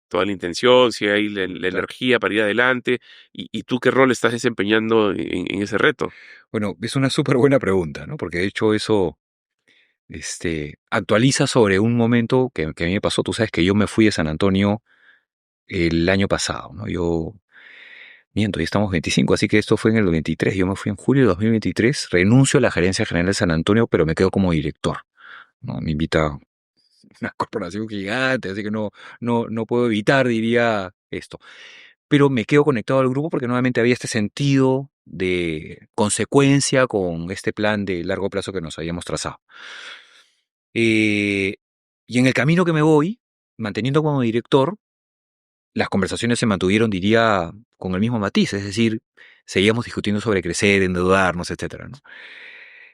toda la intención, si hay la Claro. energía para ir adelante, y tú qué rol estás desempeñando en ese reto. Bueno, es una súper buena pregunta, ¿no? Porque de hecho eso actualiza sobre un momento que a mí me pasó. Tú sabes que yo me fui de San Antonio el año pasado, ¿no? Yo miento, ya estamos 25, así que esto fue en el 23. Yo me fui en julio de 2023, renuncio a la gerencia general de San Antonio, pero me quedo como director, ¿no? Me invita una corporación gigante, así que no puedo evitar, diría esto. Pero me quedo conectado al grupo porque nuevamente había este sentido de consecuencia con este plan de largo plazo que nos habíamos trazado. Eh, y en el camino que me voy, manteniendo como director, las conversaciones se mantuvieron, diría, con el mismo matiz, es decir, seguíamos discutiendo sobre crecer, endeudarnos, etcétera, ¿no?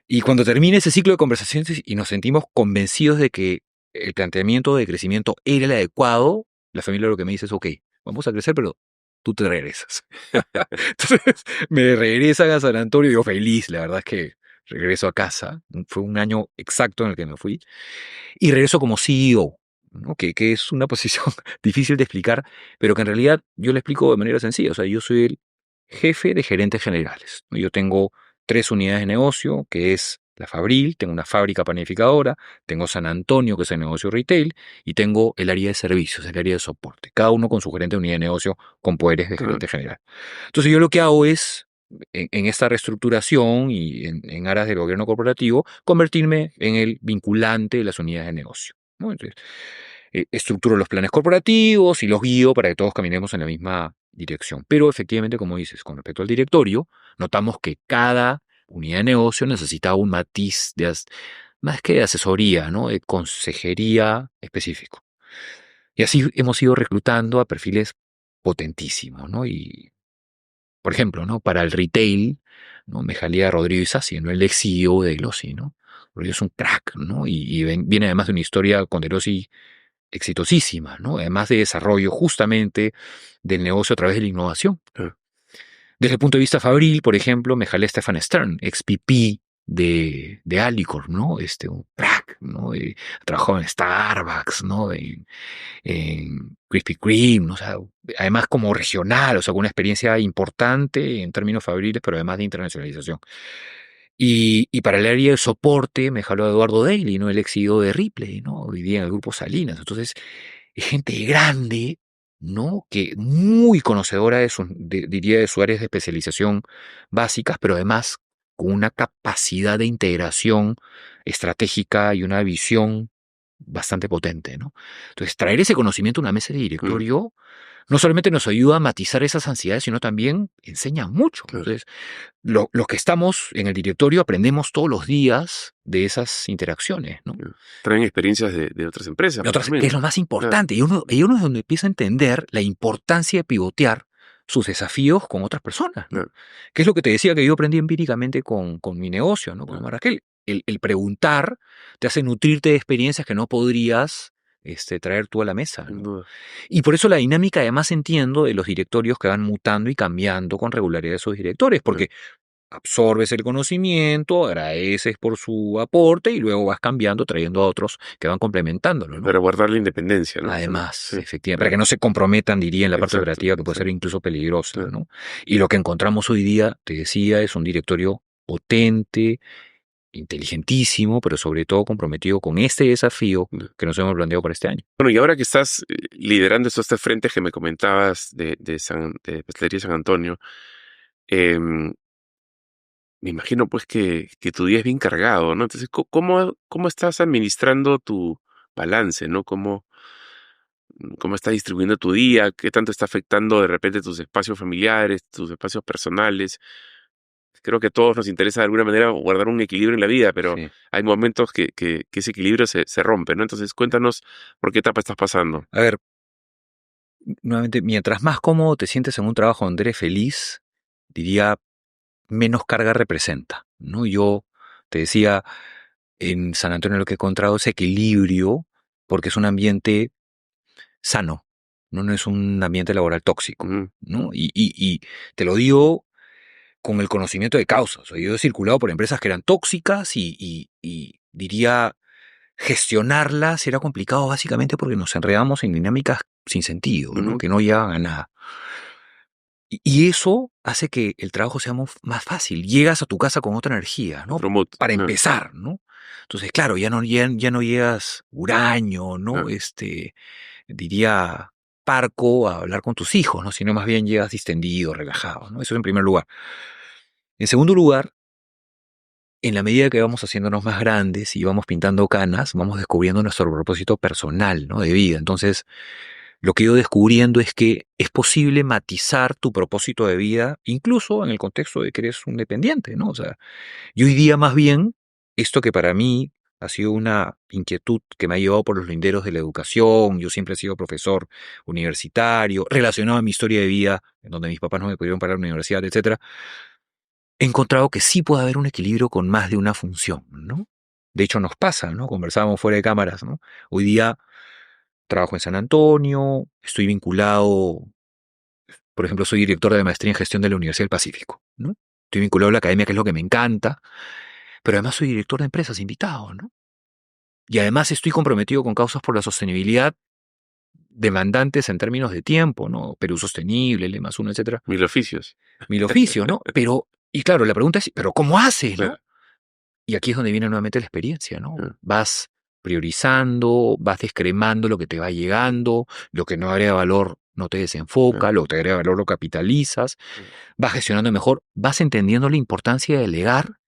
Y cuando termina ese ciclo de conversaciones y nos sentimos convencidos de que el planteamiento de crecimiento era el adecuado, la familia lo que me dice es, ok, vamos a crecer, pero tú te regresas. Entonces me regresan a San Antonio, yo feliz, la verdad es que regreso a casa, fue un año exacto en el que me fui, y regreso como CEO, ¿no? Que es una posición difícil de explicar, pero que en realidad yo le explico de manera sencilla. O sea, yo soy el jefe de gerentes generales, ¿no? Yo tengo 3 unidades de negocio, que es la Fabril, tengo una fábrica panificadora, tengo San Antonio, que es el negocio retail, y tengo el área de servicios, el área de soporte, cada uno con su gerente de unidad de negocio con poderes de Ah, gerente general. Entonces yo lo que hago es, en esta reestructuración y en aras del gobierno corporativo, convertirme en el vinculante de las unidades de negocio, ¿no? Entonces, estructuro los planes corporativos y los guío para que todos caminemos en la misma dirección. Pero efectivamente, como dices, con respecto al directorio, notamos que cada unidad de negocio necesitaba un matiz más que de asesoría, ¿no? De consejería específico. Y así hemos ido reclutando a perfiles potentísimos, ¿no? Y por ejemplo, ¿no? Para el retail, ¿no? Me jalía a Rodrigo Isasi, ¿no? El ex CEO de Glossi, ¿no? Rodrigo es un crack, ¿no? Y viene además de una historia con Glossi exitosísima, ¿no? Además de desarrollo justamente del negocio a través de la innovación. ah, Desde el punto de vista fabril, por ejemplo, me jalé a Stefan Stern, ex VP de Alicorp, ¿no? Un crack, ¿no? Ha trabajado en Starbucks, ¿no? En Krispy Kreme, ¿no? O sea, además como regional, o sea, con una experiencia importante en términos fabriles, pero además de internacionalización. Y para el área de soporte me jaló a Eduardo Daly, ¿no? El ex CEO de Ripley, ¿no? Hoy día en el grupo Salinas. Entonces, es gente grande, ¿no? Que muy conocedora diría, de sus áreas de especialización básicas, pero además con una capacidad de integración estratégica y una visión bastante potente, ¿no? Entonces, traer ese conocimiento a una mesa de Mm, directorio no solamente nos ayuda a matizar esas ansiedades, sino también enseña mucho. claro, Entonces, los que estamos en el directorio aprendemos todos los días de esas interacciones, ¿no? claro. Traen experiencias de otras empresas, Y pues otras, que también, es lo ¿no? más Claro, importante. Y uno es donde empieza a entender la importancia de pivotear sus desafíos con otras personas, ¿no? claro, Que es lo que te decía que yo aprendí empíricamente con mi negocio, ¿no? Con claro, Raquel. El preguntar te hace nutrirte de experiencias que no podrías traer tú a la mesa, sin ¿no? duda. Y por eso la dinámica, además, entiendo de los directorios que van mutando y cambiando con regularidad esos directores, Claro. porque absorbes el conocimiento, agradeces por su aporte y luego vas cambiando, trayendo a otros que van complementándolo, ¿no? Para guardar la independencia, ¿no? También. Además, Sí, efectivamente, para claro, que no se comprometan, diría, en la parte exacto, operativa, que puede ser exacto, incluso peligrosa, claro. ¿no? Y lo que encontramos hoy día, te decía, es un directorio potente, inteligentísimo, pero sobre todo comprometido con este desafío Mm. que nos hemos planteado para este año. Bueno, y ahora que estás liderando estos tres frentes que me comentabas de Pastelería San Antonio, em, me imagino pues que tu día es bien cargado, ¿no? Entonces, ¿cómo estás administrando tu balance, ¿no? ¿Cómo estás distribuyendo tu día? ¿Qué tanto está afectando de repente tus espacios familiares, tus espacios personales? Creo que a todos nos interesa de alguna manera guardar un equilibrio en la vida, pero Sí. hay momentos que ese equilibrio se rompe, ¿no? Entonces, cuéntanos por qué etapa estás pasando. A ver, nuevamente, mientras más cómodo te sientes en un trabajo donde eres feliz, diría, menos carga representa, ¿no? Yo te decía, en San Antonio lo que he encontrado es equilibrio, porque es un ambiente sano, ¿no? No es un ambiente laboral tóxico, Ujú, ¿no? Y te lo digo con el conocimiento de causa. O sea, yo he circulado por empresas que eran tóxicas y diría, gestionarlas era complicado básicamente porque nos enredamos en dinámicas sin sentido, ¿no? ujú. Que no llevan a nada. Y eso hace que el trabajo sea más fácil. Llegas a tu casa con otra energía, ¿no? Otro mood. Para empezar, ¿no? Entonces, claro, ya no llegas huraño, ¿no? Ah, Diría parco a hablar con tus hijos, ¿no? Sino más bien llegas distendido, relajado, ¿no? Eso en primer lugar. En segundo lugar, en la medida que vamos haciéndonos más grandes y vamos pintando canas, vamos descubriendo nuestro propósito personal, ¿no? De vida. Entonces, lo que he ido descubriendo es que es posible matizar tu propósito de vida, incluso en el contexto de que eres un dependiente, ¿no? O sea, yo hoy día más bien, esto que para mí ha sido una inquietud que me ha llevado por los linderos de la educación, yo siempre he sido profesor universitario, relacionado a mi historia de vida, en donde mis papás no me pudieron pagar la universidad, etcétera, he encontrado que sí puede haber un equilibrio con más de una función, ¿no? De hecho, nos pasa, ¿no? Conversábamos fuera de cámaras, ¿no? Hoy día trabajo en San Antonio, estoy vinculado, por ejemplo, soy director de maestría en gestión de la Universidad del Pacífico, ¿no? Estoy vinculado a la academia, que es lo que me encanta, pero además soy director de empresas invitado, ¿no? Y además estoy comprometido con causas por la sostenibilidad demandantes en términos de tiempo, ¿no? Perú Sostenible, el E+1, etcétera. Mil oficios. Mil oficios, ¿no? Pero, y claro, la pregunta es, ¿pero cómo haces, Claro. no? Y aquí es donde viene nuevamente la experiencia, ¿no? Ah, Vas priorizando, vas descremando lo que te va llegando, lo que no agrega valor no te ah, desenfoca, lo que te agrega valor lo capitalizas, ah, vas gestionando mejor, vas entendiendo la importancia de delegar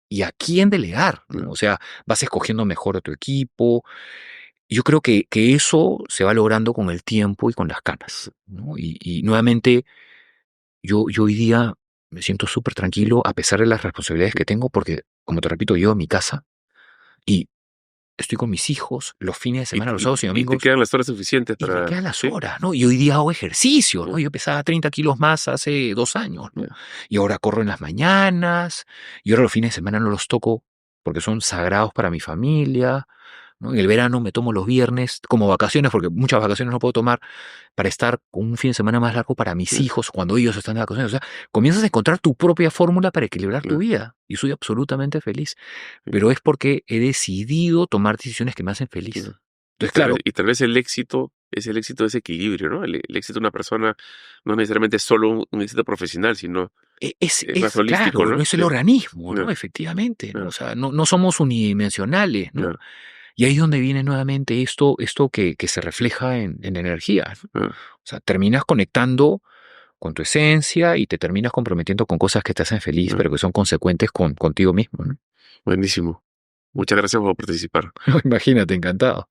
y a quién delegar, ¿no? ah, O sea, vas escogiendo mejor a tu equipo. Yo creo que eso se va logrando con el tiempo y con las canas, ¿no? Y nuevamente, yo hoy día me siento súper tranquilo a pesar de las responsabilidades que tengo, porque, como te repito, yo a mi casa y estoy con mis hijos los fines de Y, semana, los y- sábados y y te domingos, quedan las horas suficientes y me para... quedan las Sí. horas, ¿no? Y hoy día hago ejercicio, Ah, ¿no? Yo pesaba 30 kilos más hace 2 años, ¿no? ya, Y ahora corro en las mañanas, y ahora los fines de semana no los toco porque son sagrados para mi familia, ¿no? En el verano me tomo los viernes como vacaciones, porque muchas vacaciones no puedo tomar, para estar con un fin de semana más largo para mis ya, hijos cuando ellos están de vacaciones. O sea, comienzas a encontrar tu propia fórmula para equilibrar tu claro, vida. Y soy absolutamente feliz. sí, Pero es porque he decidido tomar decisiones que me hacen feliz. claro. Entonces, claro, Y tal vez el éxito es el éxito de ese equilibrio, ¿no? El éxito de una persona no necesariamente es solo un éxito profesional, sino es más holístico, claro, no ¿no? es el Sí, organismo, ¿no? claro, Efectivamente, ¿no? O claro, sea, no somos unidimensionales, ¿no? claro, Y ahí es donde viene nuevamente esto que se refleja en energía, ¿no? claro, O sea, terminas conectando con tu esencia y te terminas comprometiendo con cosas que te hacen feliz, Ah, pero que son consecuentes contigo mismo, ¿no? buenísimo. Muchas gracias por participar. Imagínate, encantado.